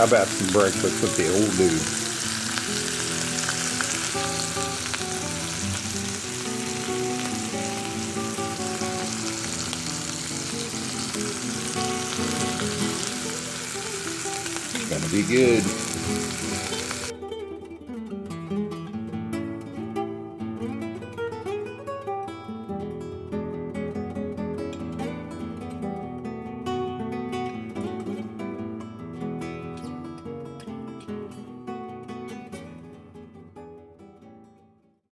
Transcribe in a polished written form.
How about some breakfast with the old dude? It's gonna be good.